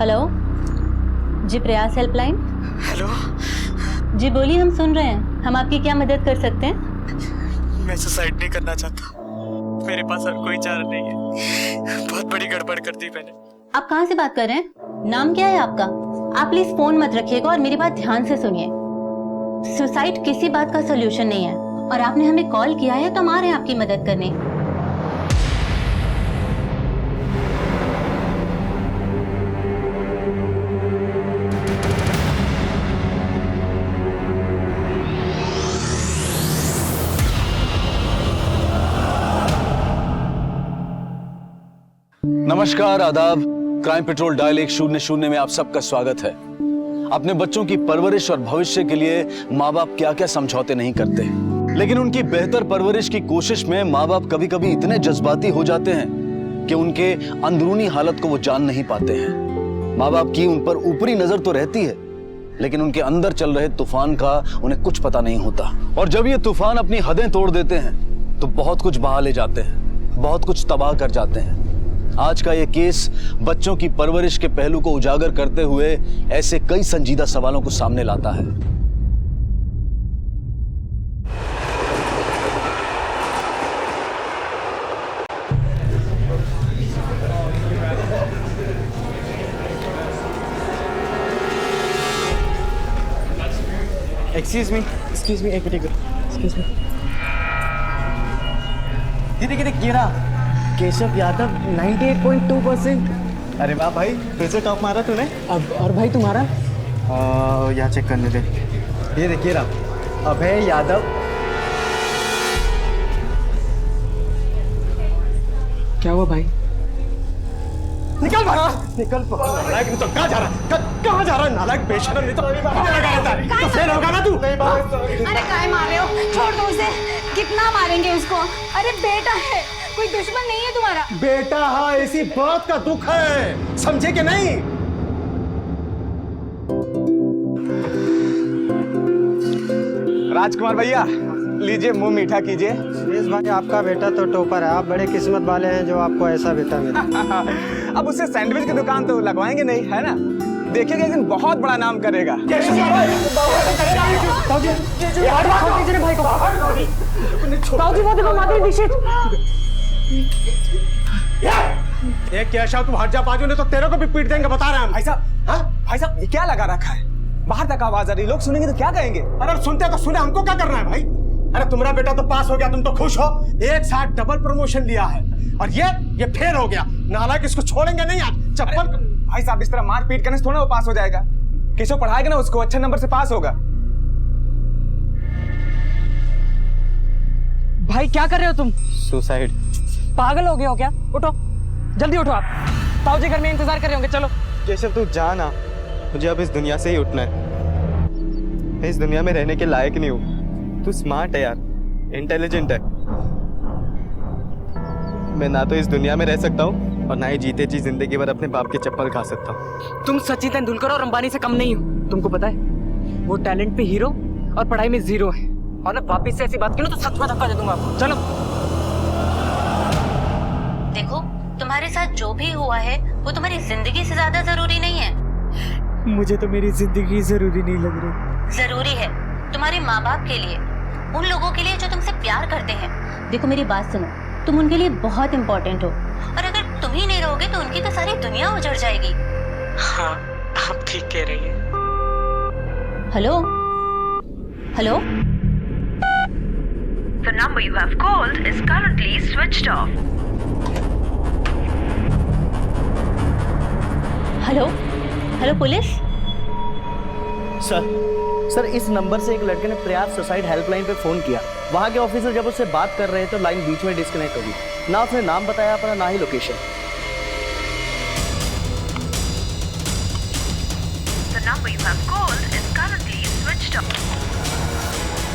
Hello जी, प्रयास helpline. Hello जी बोलिए, हम सुन रहे हैं। हम आपकी क्या मदद कर सकते हैं? मैं सुसाइड नहीं करना चाहता, मेरे पास और कोई चारा नहीं है। बहुत बड़ी गड़बड़ कर दी मैंने। आप कहाँ से बात कर रहे हैं? नाम क्या है आपका? आप प्लीज फोन मत रखिएगा और मेरी बात ध्यान से सुनिए। सुसाइड किसी बात का सोल्यूशन नहीं है और आपने हमें कॉल किया है तो हम आ रहे हैं आपकी मदद करने। नमस्कार, आदाब। क्राइम पेट्रोल डायल 100 में आप सबका स्वागत है। अपने बच्चों की परवरिश और भविष्य के लिए माँ बाप क्या क्या समझौते नहीं करते, लेकिन उनकी बेहतर परवरिश की कोशिश में माँ बाप कभी कभी इतने जज्बाती हो जाते हैं कि उनके अंदरूनी हालत को वो जान नहीं पाते हैं। माँ बाप की उन पर ऊपरी नजर तो रहती है, लेकिन उनके अंदर चल रहे तूफान का उन्हें कुछ पता नहीं होता। और जब ये तूफान अपनी हदें तोड़ देते हैं तो बहुत कुछ बहा ले जाते हैं, बहुत कुछ तबाह कर जाते हैं। आज का ये केस बच्चों की परवरिश के पहलू को उजागर करते हुए ऐसे कई संजीदा सवालों को सामने लाता है। एक्सक्यूज मी, एक मिनट, एक्सक्यूज मी। ये देख, ये रहा केशव यादव 98.2%। अरे वाह भाई, फिर से टॉप मारा तूने। अब और भाई तुम्हारा? यहाँ चेक करने दे। ये देखिए रहा अभय यादव। क्या हुआ भाई? निकल भागा, निकल। नालायक, नहीं तो कहाँ जा रहा? कहाँ जा रहा है नालायक, बेशरम? नहीं तो फेल होगा ना तू। अरे काय मार रहे हो? छोड़ दो उसे। कितना मारेंगे उसको? अरे बेटा है, कोई दुश्मन नहीं है तुम्हारा। बेटा हाँ, इसी बात का दुख है, समझे कि नहीं? राजकुमार भैया, लीजिए, मुंह मीठा कीजिए। सुरेश भाई, आपका बेटा तो टॉपर है। आप बड़े किस्मत वाले हैं जो आपको ऐसा बेटा मिला। अब उससे सैंडविच की दुकान तो लगवाएंगे नहीं, है ना? देखिएगा एक दिन बहुत बड़ा नाम करेगा। ये केशव, तू हट जा बाजू, नहीं तो तेरे को भी पीट देंगे, बता रहे हैं। भाई साहब, हाँ भाई साहब, ये क्या लगा रखा है? बाहर तक आवाज आ रही, लोग सुनेंगे तो क्या कहेंगे? अरे सुनते तो सुने, हमको क्या करना है भाई? अरे तुम्हारा बेटा तो पास हो गया, तुम तो खुश हो। एक साथ डबल प्रमोशन लिया है और ये फेल हो गया। नालायक, इसको छोड़ेंगे नहीं आज। चप्पल। भाई साहब, इस तरह मार पीट करने से थोड़ा वो पास हो जाएगा। केशव पढ़ाएगा ना उसको, अच्छे नंबर से पास होगा। भाई क्या कर रहे हो तुम? सुसाइड। पागल हो गए हो क्या? उठो, जल्दी उठो। आप ताऊजी घर में इंतजार कर रहे होंगे। चलो केशव, तू जा ना, मुझे अब इस दुनिया से ही उठना है। मैं इस दुनिया में रहने के लायक नहीं हूँ। तू स्मार्ट है यार, इंटेलिजेंट है। मैं ना तो इस दुनिया में रह सकता हूँ और ना ही जीते जी जिंदगी भर अपने बाप के चप्पल खा सकता हूँ। तुम सचिन तेंदुलकर और अंबानी से कम नहीं हो। तुमको पता है, वो टैलेंट पे हीरो और पढ़ाई में जीरो है। और ना वापिस से ऐसी बात की ना तो सच में धक्का दे दूंगा आपको। चलो। देखो, तुम्हारे साथ जो भी हुआ है वो तुम्हारी जिंदगी से ज्यादा जरूरी नहीं है। मुझे तो मेरी जिंदगी जरूरी नहीं लग रही। जरूरी है तुम्हारे माँ बाप के लिए, उन लोगों के लिए जो तुमसे प्यार करते हैं। देखो मेरी बात सुनो, तुम उनके लिए बहुत इम्पोर्टेंट हो और अगर तुम ही नहीं रहोगे तो उनकी तो सारी दुनिया उजड़ जाएगी। हाँ, आप ठीक कह रही हैं। Hello hello. The number you have called is currently switched off. Hello hello, police. Sir इस नंबर से एक लड़के ने प्रयास सुसाइड हेल्पलाइन पे फोन किया। वहां के ऑफिसर जब उससे बात कर रहे थे तो लाइन बीच में डिस्कनेक्ट हो गई। ना उसने नाम बताया अपना, ना ही location. The number you have called is currently switched off.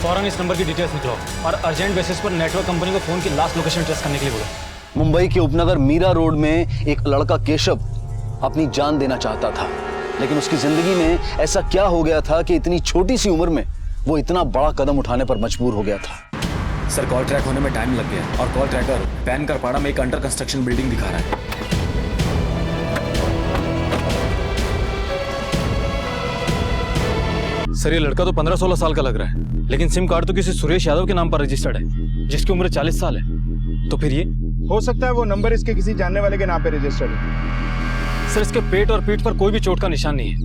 फौरन इस नंबर की डिटेल्स निकलो और अर्जेंट बेसिस पर नेटवर्क कंपनी को फोन की लास्ट लोकेशन ट्रेस करने के लिए बोलो। मुंबई के उपनगर मीरा रोड में एक लड़का केशव अपनी जान देना चाहता था, लेकिन उसकी जिंदगी में ऐसा क्या हो गया था कि इतनी छोटी सी उम्र में वो इतना बड़ा कदम उठाने पर मजबूर हो गया था। सर, कॉल ट्रैक होने में टाइम लग गया और कॉल ट्रैकर पैन करपाड़ा में एक अंडर कंस्ट्रक्शन बिल्डिंग दिखा रहा है। सर ये लड़का तो 15-16 साल का लग रहा है, लेकिन सिम कार्ड तो किसी सुरेश यादव के नाम पर रजिस्टर्ड है, जिसकी उम्र 40 साल है। तो फिर ये हो सकता है वो नंबर इसके किसी जानने वाले के नाम पे रजिस्टर्ड है। सर इसके पेट और पीठ पर कोई भी चोट का निशान नहीं है,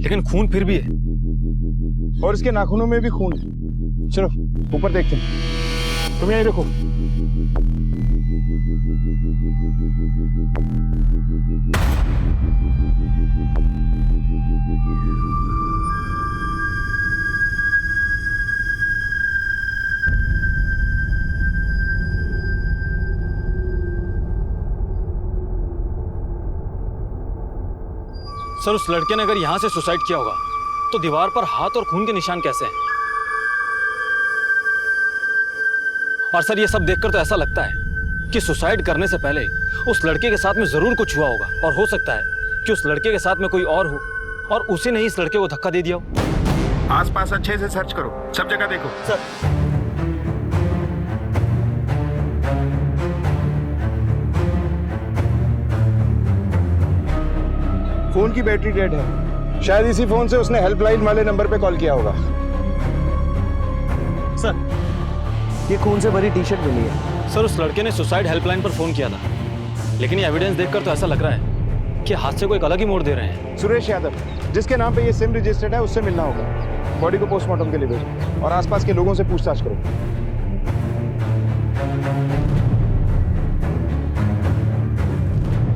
लेकिन खून फिर भी है। और इसके नाखूनों में भी खून है। चलो ऊपर देखते हैं, तुम यहीं देखो। सर उस लड़के ने अगर यहां से सुसाइड किया होगा तो दीवार पर हाथ और खून के निशान कैसे हैं? और सर ये सब देखकर तो ऐसा लगता है कि सुसाइड करने से पहले उस लड़के के साथ में जरूर कुछ हुआ होगा, और हो सकता है कि उस लड़के के साथ में कोई और हो और उसी ने ही इस लड़के को धक्का दे दिया हो। आसपास अच्छे से सर्च करो, सब जगह देखो। सर फोन की बैटरी डेड है, शायद इसी फोन से उसने हेल्पलाइन वाले नंबर पे कॉल किया होगा। सर ये खून से भरी टी शर्ट मिली है। सर उस लड़के ने सुसाइड हेल्पलाइन पर फोन किया था, लेकिन ये एविडेंस देखकर तो ऐसा लग रहा है कि हादसे को एक अलग ही मोड़ दे रहे हैं। सुरेश यादव जिसके नाम पे ये सिम रजिस्टर्ड है, उससे मिलना होगा। बॉडी को पोस्टमार्टम के लिए भेजो और आसपास के लोगों से पूछताछ करो।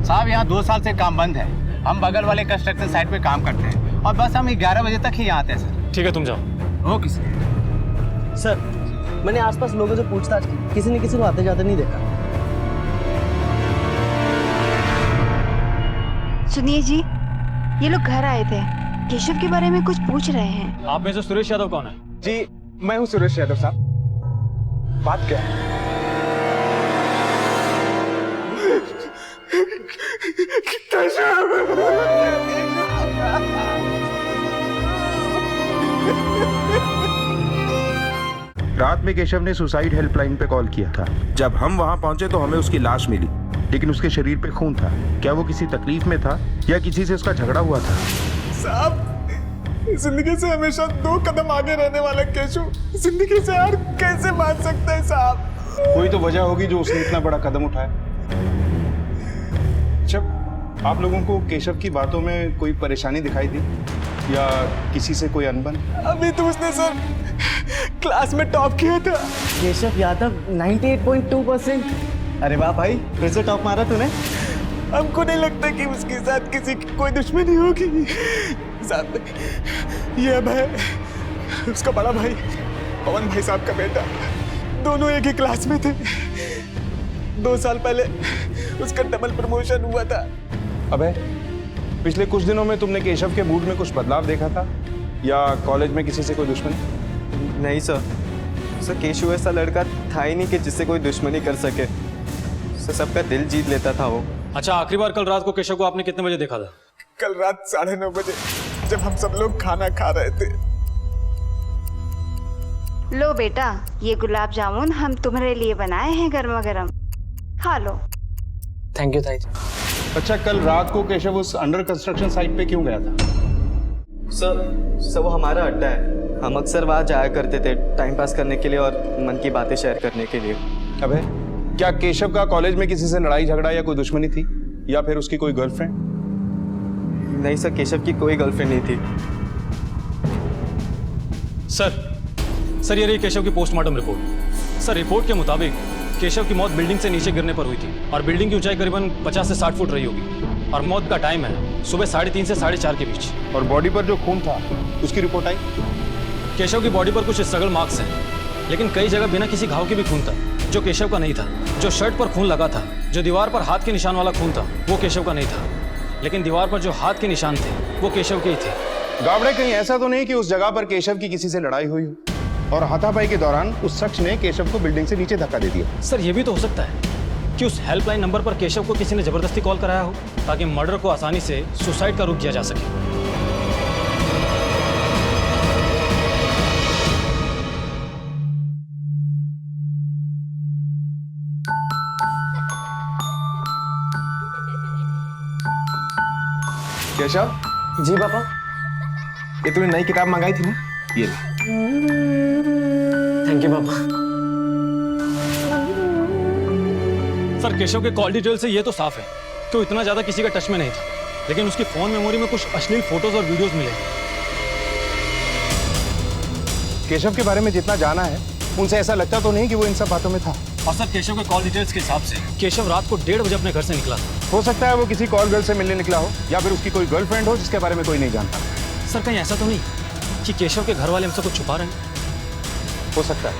साहब यहाँ 2 साल से काम बंद है। हम बगल वाले कंस्ट्रक्शन साइट पे काम करते हैं और बस हम 11 बजे तक ही यहाँ आते हैं सर। ठीक है तुम जाओ। Okay sir. सर मैंने आसपास लोगों से पूछताछ की, किसी ने किसी को आते जाते नहीं देखा। सुनिए जी, ये लोग घर आए थे, केशव के बारे में कुछ पूछ रहे हैं। आप में से सुरेश यादव कौन है? जी मैं हूँ सुरेश यादव साहब। बात क्या है? रात में केशव ने सुसाइड हेल्पलाइन पे कॉल किया था। जब हम वहां पहुंचे तो हमें उसकी लाश मिली, लेकिन उसके शरीर पे खून था। क्या वो किसी तकलीफ में था या किसी से उसका झगड़ा हुआ था? साहब जिंदगी से हमेशा 2 कदम आगे रहने वाला केशव जिंदगी से हार कैसे मान सकता है साहब? कोई तो वजह होगी जो उसने इतना बड़ा कदम उठाया। जब आप लोगों को केशव की बातों में कोई परेशानी दिखाई दी या किसी से कोई अनबन? अभी तो उसने सर क्लास में टॉप किया था। केशव यादव 98.2%। अरे वाह भाई, फिर से टॉप मारा तूने। हमको नहीं लगता कि उसके साथ किसी की कोई दुश्मनी होगी। साहब ये अब है उसका बड़ा भाई पवन भाई साहब का बेटा, दोनों एक ही क्लास में थे। 2 साल पहले उसका डबल प्रमोशन हुआ था। अबे पिछले कुछ दिनों में तुमने केशव के मूड में कुछ बदलाव देखा था या कॉलेज में किसी से कोई दुश्मनी? नहीं सर, केशव ऐसा लड़का था ही नहीं कि जिससे कोई दुश्मनी कर सके। सर सबका दिल जीत लेता था वो। अच्छा आखिरी बार कल रात को केशव को आपने कितने बजे देखा था? कल रात 9:30 बजे जब हम सब लोग खाना खा रहे थे। लो बेटा, ये गुलाब जामुन हम तुम्हारे लिए बनाए हैं गर्मा गर्म, खा लो। थैंक यू ताई। अच्छा कल रात को केशव उस अंडर कंस्ट्रक्शन साइट पे क्यों गया था? सर वो हमारा अड्डा है। हम अक्सर वहाँ जाया करते थे टाइम पास करने के लिए और मन की बातें शेयर करने के लिए। अबे क्या केशव का कॉलेज में किसी से लड़ाई झगड़ा या कोई दुश्मनी थी या फिर उसकी कोई गर्लफ्रेंड? नहीं सर, केशव की कोई गर्लफ्रेंड नहीं थी। सर ये रही केशव की पोस्टमार्टम रिपोर्ट। सर रिपोर्ट के मुताबिक केशव की मौत बिल्डिंग से नीचे गिरने पर हुई थी और बिल्डिंग की ऊंचाई करीबन 50 से 60 फुट रही होगी और मौत का टाइम है सुबह 3:30 से 4:30 के बीच। और बॉडी पर जो खून था उसकी रिपोर्ट आई? केशव की बॉडी पर कुछ स्ट्रगल मार्क्स हैं, लेकिन कई जगह बिना किसी घाव के भी खून था जो केशव का नहीं था। जो शर्ट पर खून लगा था, जो दीवार पर हाथ के निशान वाला खून था, वो केशव का नहीं था, लेकिन दीवार पर जो हाथ के निशान थे वो केशव के ही थे। गावड़े कहीं ऐसा तो नहीं कि उस जगह पर केशव की किसी से लड़ाई हुई हो और हाथापाई के दौरान उस शख्स ने केशव को बिल्डिंग से नीचे धक्का दे दिया? सर ये भी तो हो सकता है कि उस हेल्पलाइन नंबर पर केशव को किसी ने जबरदस्ती कॉल कराया हो ताकि मर्डर को आसानी से सुसाइड का रूप दिया जा सके। केशव जी पापा। ये तूने नई किताब मंगाई थी ना? ये ले। थैंक यू पापा। सर केशव के कॉल डिटेल से ये तो साफ है कि वो इतना ज्यादा किसी का टच में नहीं था, लेकिन उसकी फोन मेमोरी में कुछ अश्लील फोटोज और वीडियोस मिले। केशव के बारे में जितना जाना है उनसे ऐसा लगता तो नहीं कि वो इन सब बातों में था। और सर केशव के कॉल डिटेल्स के हिसाब से केशव रात को 1:30 बजे अपने घर से निकला था। हो सकता है वो किसी कॉल गर्ल से मिलने निकला हो या फिर उसकी कोई गर्लफ्रेंड हो जिसके बारे में कोई नहीं जानता। सर कहीं ऐसा तो नहीं कि केशव के घर वाले हमसे कुछ छुपा रहे हैं? हो सकता है।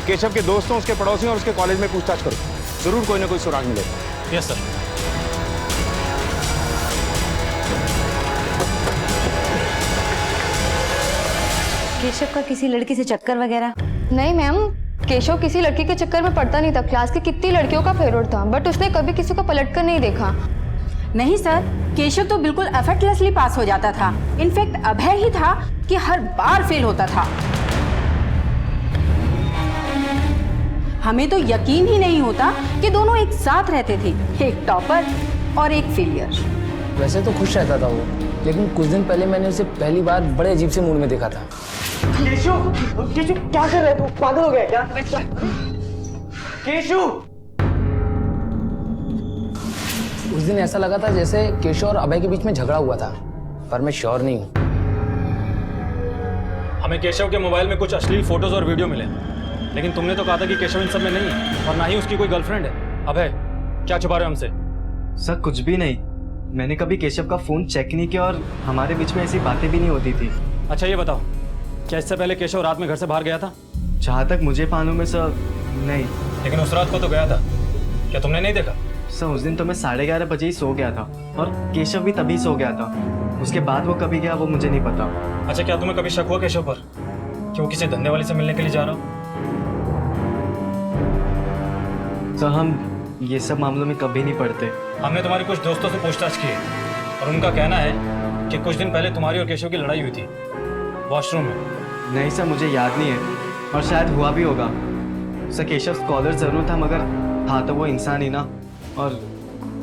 केशव के दोस्तों, उसके पड़ोसियों और उसके कॉलेज में पूछताछ करो, जरूर कोई ना कोई सुराग मिलेगा। Yes sir. केशव का किसी लड़की से चक्कर वगैरह? नहीं मैम, केशव किसी लड़की के चक्कर में पड़ता नहीं था। क्लास की कितनी लड़कियों का फेवरेट था, बट उसने कभी किसी को पलट कर नहीं देखा। नहीं सर, केशव तो बिल्कुल एफर्टलेसली पास हो जाता था। इनफैक्ट अभय ही था कि हर बार फेल होता था। हमें तो यकीन ही नहीं होता कि दोनों एक साथ रहते थे, एक टॉपर और एक फेलियर। वैसे तो खुश रहता था वो, लेकिन कुछ दिन पहले मैंने उसे पहली बार बड़े अजीब से मूड में देखा था। केशव, केशव क्या कर रहे हो? पागल हो गया क्या? केशव! उस दिन ऐसा लगा था जैसे केशव और अभय के बीच में झगड़ा हुआ था, पर मैं श्योर नहीं हूँ। हमें केशव के मोबाइल में कुछ अश्लील फोटोज और वीडियो मिले, लेकिन तुमने तो कहा था कि केशव इन सब में नहीं है और ना ही उसकी कोई गर्लफ्रेंड है। अभय क्या छुपा रहे हो हमसे? सर कुछ भी नहीं, मैंने कभी केशव का फोन चेक नहीं किया और हमारे बीच में ऐसी बातें भी नहीं होती थी। अच्छा ये बताओ, क्या इससे पहले केशव रात में घर से बाहर गया था? जहाँ तक मुझे मालूम है सर, नहीं। लेकिन उस रात को तो गया था, क्या तुमने नहीं देखा? सर उस दिन तो मैं 11:30 बजे ही सो गया था और केशव भी तभी सो गया था। उसके बाद वो कभी गया वो मुझे नहीं पता। अच्छा क्या तुम्हें कभी शक हुआ केशव पर कि वो किसी धंधे वाले से मिलने के लिए जा रहा हो? सर हम ये सब मामलों में कभी नहीं पड़ते। हमने तुम्हारे कुछ दोस्तों से पूछताछ की और उनका कहना है कि कुछ दिन पहले तुम्हारी और केशव की लड़ाई हुई थी वॉशरूम में। नहीं सर मुझे याद नहीं है और शायद हुआ भी होगा। सर केशव स्कॉलर जरूर था, मगर था तो वो इंसान ही ना, और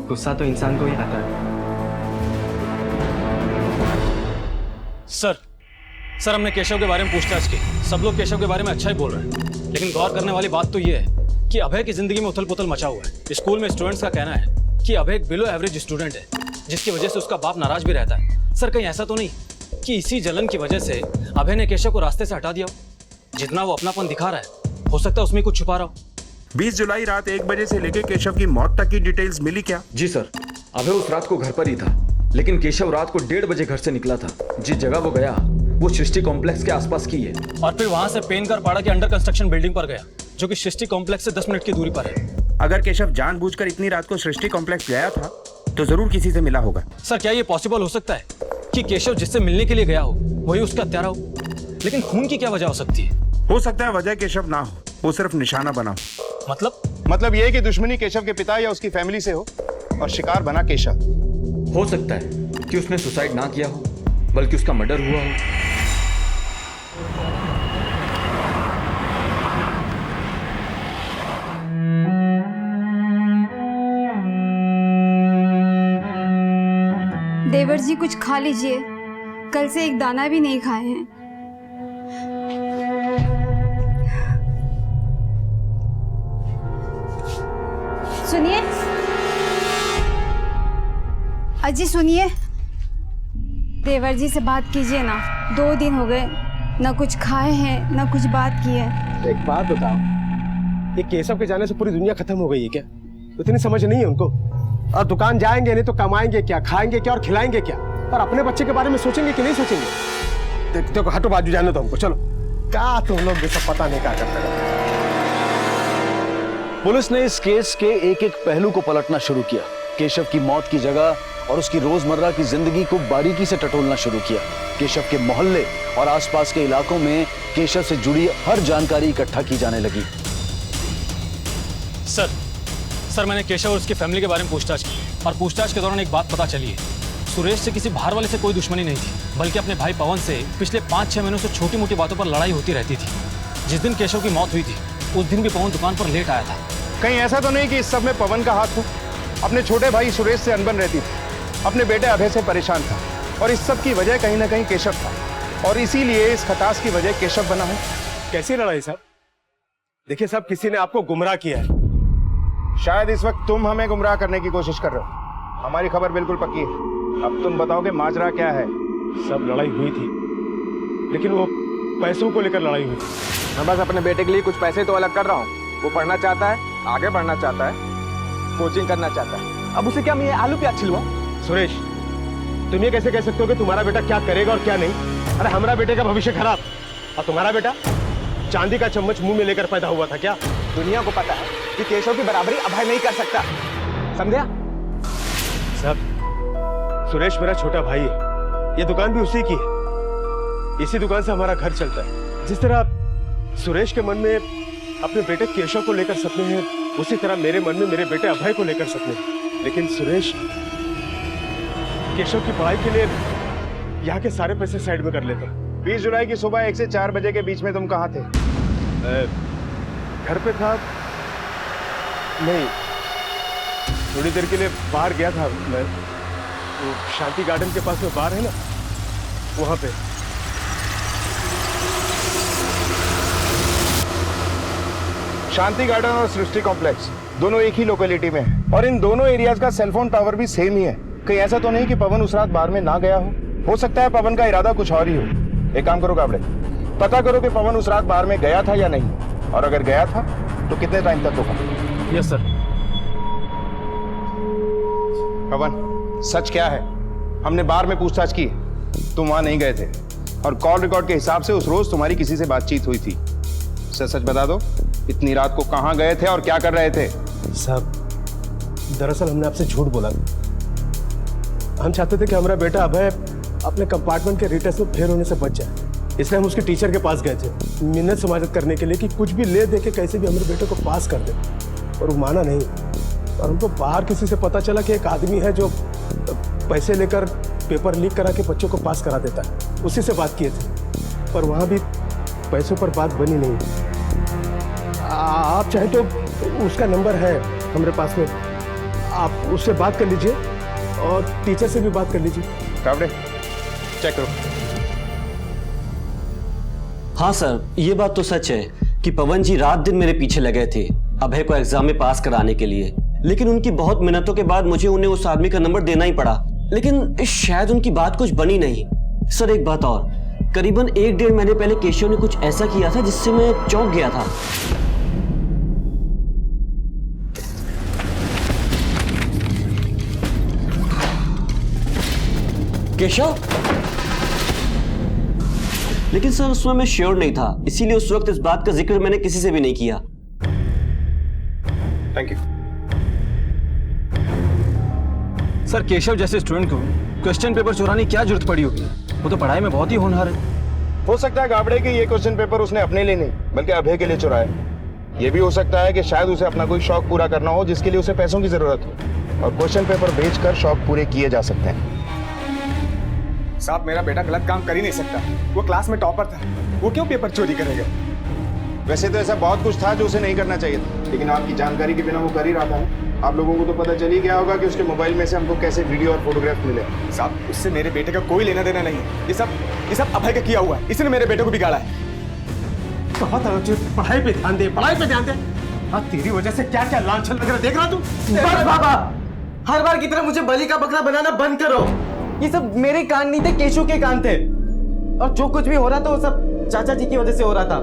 गुस्सा तो इंसान को ही आता है। सर हमने केशव के बारे में पूछताछ की। सब लोग केशव के बारे में अच्छा ही बोल रहे हैं, लेकिन गौर करने वाली बात तो ये है कि अभय की जिंदगी में उथल पुथल मचा हुआ है। स्कूल में स्टूडेंट्स का कहना है कि अभय एक बिलो एवरेज स्टूडेंट है, जिसकी वजह से उसका बाप नाराज भी रहता है। सर कहीं ऐसा तो नहीं कि इसी जलन की वजह से अभय ने केशव को रास्ते से हटा दिया हो? जितना वो अपनापन दिखा रहा है, हो सकता है उसमें कुछ छुपा रहा हो। 20 जुलाई रात 1 बजे से लेकर केशव की मौत तक की डिटेल्स मिली क्या? जी सर, अभय उस रात को घर पर ही था, लेकिन केशव रात को 1:30 बजे घर से निकला था। जिस जगह वो गया वो सृष्टि कॉम्प्लेक्स के आसपास की है, और फिर वहां से पेनकर पाड़ा के अंडर कंस्ट्रक्शन बिल्डिंग पर गया, जो कि सृष्टि कॉम्प्लेक्स से 10 मिनट की दूरी पर है। अगर केशव जानबूझकर इतनी रात को सृष्टि कॉम्प्लेक्स गया था तो जरूर किसी से मिला होगा। सर क्या ये पॉसिबल हो सकता है कि केशव जिससे मिलने के लिए गया हो वही उसका हत्यारा हो? लेकिन खून की क्या वजह हो सकती है? हो सकता है वजह केशव ना हो, वो सिर्फ निशाना बना हो। मतलब ये कि दुश्मनी केशव के पिता या उसकी फैमिली से हो और शिकार बना केशव। हो सकता है कि उसने सुसाइड ना किया हो, बल्कि उसका मर्डर हुआ हो। देवर जी कुछ खा लीजिए, कल से एक दाना भी नहीं खाए हैं। सुनिए अजी, सुनिए, देवर जी से बात कीजिए ना। 2 दिन हो गए, ना कुछ खाए हैं ना कुछ बात की है। एक बात बताओ, ये केशव के जाने से पूरी दुनिया खत्म हो गई है क्या? इतनी समझ नहीं है उनको। और दुकान जाएंगे नहीं तो कमाएंगे क्या, खाएंगे क्या और खिलाएंगे क्या? और अपने बच्चे के बारे में सोचेंगे कि नहीं सोचेंगे? देखो हटो, बाजू जाने दो हमको, चलो। क्या तुम लोग ये सब पता नहीं क्या करते। पुलिस ने इस केस के एक एक पहलू को पलटना शुरू किया। केशव की मौत की जगह और उसकी रोजमर्रा की जिंदगी को बारीकी से टटोलना शुरू किया। केशव के मोहल्ले और आसपास के इलाकों में केशव से जुड़ी हर जानकारी इकट्ठा की जाने लगी। सर मैंने केशव और उसकी फैमिली के बारे में पूछताछ की और पूछताछ के दौरान एक बात पता चली है। सुरेश से किसी बाहर वाले से कोई दुश्मनी नहीं थी, बल्कि अपने भाई पवन से पिछले 5-6 महीनों से छोटी मोटी बातों पर लड़ाई होती रहती थी। जिस दिन केशव की मौत हुई थी उस दिन भी पवन दुकान पर लेट आया था। कहीं ऐसा तो नहीं कि इस सब में पवन का हाथ हो? अपने छोटे भाई सुरेश से अनबन रहती थी, अपने बेटे अभय से परेशान था, और इस सब की वजह कहीं ना कहीं केशव था। और इसीलिए इस खटास की वजह केशव बना है। कैसी लड़ाई साहब? देखिए साहब, किसी ने आपको गुमराह किया है। शायद इस वक्त तुम हमें गुमराह करने की कोशिश कर रहे हो। हमारी खबर बिल्कुल पक्की है। अब तुम बताओ कि माजरा क्या है। सब लड़ाई हुई थी, लेकिन वो पैसों को लेकर लड़ाई हुई थी। मैं बस अपने बेटे के लिए कुछ पैसे तो अलग कर रहा हूँ। वो पढ़ना चाहता है, आगे बढ़ना चाहता है, कोचिंग करना चाहता है। अब उसे क्या मैं ये आलू प्याज छिलवा? सुरेश, तुम ये कैसे कह सकते हो कि तुम्हारा बेटा क्या करेगा और क्या नहीं? अरे हमारा बेटे का भविष्य खराब, और तुम्हारा बेटा चांदी का चम्मच मुंह में लेकर पैदा हुआ था क्या? दुनिया को पता है कि केशव की बराबरी अभय नहीं कर सकता, समझा? साहब, सुरेश मेरा छोटा भाई है, ये दुकान भी उसी की है। इसी दुकान से हमारा घर चलता है। जिस तरह सुरेश के मन में अपने बेटे केशव को लेकर सपने हैं, उसी तरह मेरे मन में मेरे बेटे अभय को लेकर सपने हैं। लेकिन सुरेश केशव की पढ़ाई के लिए यहाँ के सारे पैसे साइड में कर लेता। 20 जुलाई की सुबह 1 से 4 बजे के बीच में तुम कहाँ थे? घर पे था। नहीं, थोड़ी देर के लिए बाहर गया था मैं। तो शांति गार्डन के पास में बार है ना, वहां पे। शांति गार्डन और सृष्टि कॉम्प्लेक्स दोनों एक ही लोकेलिटी में है, और इन दोनों एरियाज का सेलफोन टावर भी सेम ही है। कहीं ऐसा तो नहीं कि पवन उस रात बार में ना गया हो सकता है पवन का इरादा कुछ और ही हो। एक काम करो काबड़े, पता करो कि पवन उस रात बार में गया था या नहीं, और अगर गया था तो कितने टाइम तक होगा। Yes sir. पवन, सच क्या है? हमने बार में पूछताछ की, तुम वहां नहीं गए थे, और कॉल रिकॉर्ड के हिसाब से उस रोज तुम्हारी किसी से बातचीत हुई थी। सच सच बता दो, इतनी रात को कहां गए थे और क्या कर रहे थे? साहब, दरअसल हमने आपसे झूठ बोला। हम चाहते थे कि हमारा बेटा अभय अपने कंपार्टमेंट के रीटेस्ट में फेल होने से बच जाए, इसलिए हम उसके टीचर के पास गए थे मिन्नत समाजत करने के लिए कि कुछ भी ले दे के कैसे भी हमारे बेटे को पास कर दे, और वो माना नहीं। और हमको बाहर किसी से पता चला कि एक आदमी है जो पैसे लेकर पेपर लीक करा के बच्चों को पास करा देता है। उसी से बात किए थे, पर वहाँ भी पैसों पर बात बनी नहीं। आप चाहे तो उसका नंबर है हमारे पास में, आप उससे बात कर लीजिए और टीचर से भी बात कर लीजिए। काबड़े, चेक करो। हाँ सर, ये बात तो सच है कि पवन जी रात दिन मेरे पीछे लगे थे अभय को एग्जाम में पास कराने के लिए, लेकिन उनकी बहुत मिन्नतों के बाद मुझे उन्हें उस आदमी का नंबर देना ही पड़ा। लेकिन शायद उनकी बात कुछ बनी नहीं। सर एक बात और, करीबन 1-1.5 महीने पहले केशव ने कुछ ऐसा किया था जिससे मैं चौंक गया था। केशव? लेकिन सर उसमें मैं श्योर नहीं था, इसीलिए उस वक्त इस बात का जिक्र मैंने किसी से भी नहीं किया। Thank you. सर, केशव जैसे स्टूडेंट को क्वेश्चन पेपर चुराने की क्या जरूरत पड़ी होगी? वो तो पढ़ाई में बहुत ही होनहार है। हो सकता है गाबड़े कि ये क्वेश्चन पेपर उसने अपने लिए नहीं बल्कि अभय के लिए चुराया। ये भी हो सकता है कि शायद उसे अपना कोई शौक पूरा करना हो जिसके लिए उसे पैसों की जरूरत हो, और क्वेश्चन पेपर बेचकर शौक पूरे किए जा सकते हैं। साहब, मेरा बेटा गलत काम कर ही नहीं सकता। वो क्लास में टॉपर था, वो क्यों पेपर चोरी करेगा? वैसे तो ऐसा बहुत कुछ था जो उसे नहीं करना चाहिए था, लेकिन आपकी जानकारी के बिना वो कर ही रहा था। आप लोगों को तो पता चल ही गया होगा कि उसके मोबाइल में से हमको कैसे वीडियो और फोटोग्राफ मिले। साहब, उससे मेरे बेटे का कोई लेना देना नहीं है। ये सब अभय का किया हुआ है, इसने मेरे बेटे को बिगाड़ा है। बहुत पढ़ाई पे ध्यान दे, पढ़ाई पे ध्यान दे। हाँ, तेरी वजह से क्या क्या लांछन वगैरह देख रहा तू। बस बाबा, हर बार की तरह मुझे बलि का बकरा बनाना बंद करो। ये सब मेरे कान नहीं थे, केशव के कान थे, और जो कुछ भी हो रहा था वो सब चाचा जी की वजह से हो रहा था।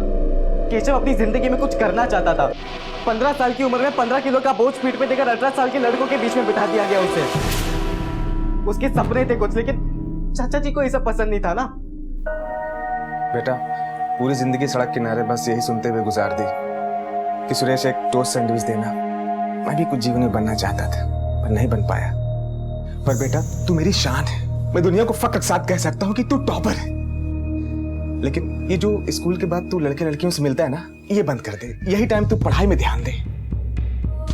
केशव अपनी जिंदगी में कुछ करना चाहता था। 15 साल की उम्र में 15 किलो का बोझ पीठ पे देकर 18 साल के लड़कों के बीच में बिठा दिया गया उसे। उसके सपने थे कुछ, लेकिन चाचा जी को ये सब पसंद नहीं था ना। बेटा, पूरी जिंदगी सड़क किनारे बस यही सुनते हुए गुजार दी कि सुरेश एक टोस्ट सैंडविच देना। मैं भी कुछ जीवन में बनना चाहता था, पर नहीं बन पाया। पर बेटा, तू मेरी शान है। मैं दुनिया को फख्र के साथ कह सकता हूँ कि तू टॉपर है। लेकिन ये जो स्कूल के बाद तू लड़के लड़कियों से मिलता है ना, ये बंद कर दे। यही टाइम तू पढ़ाई में ध्यान दे,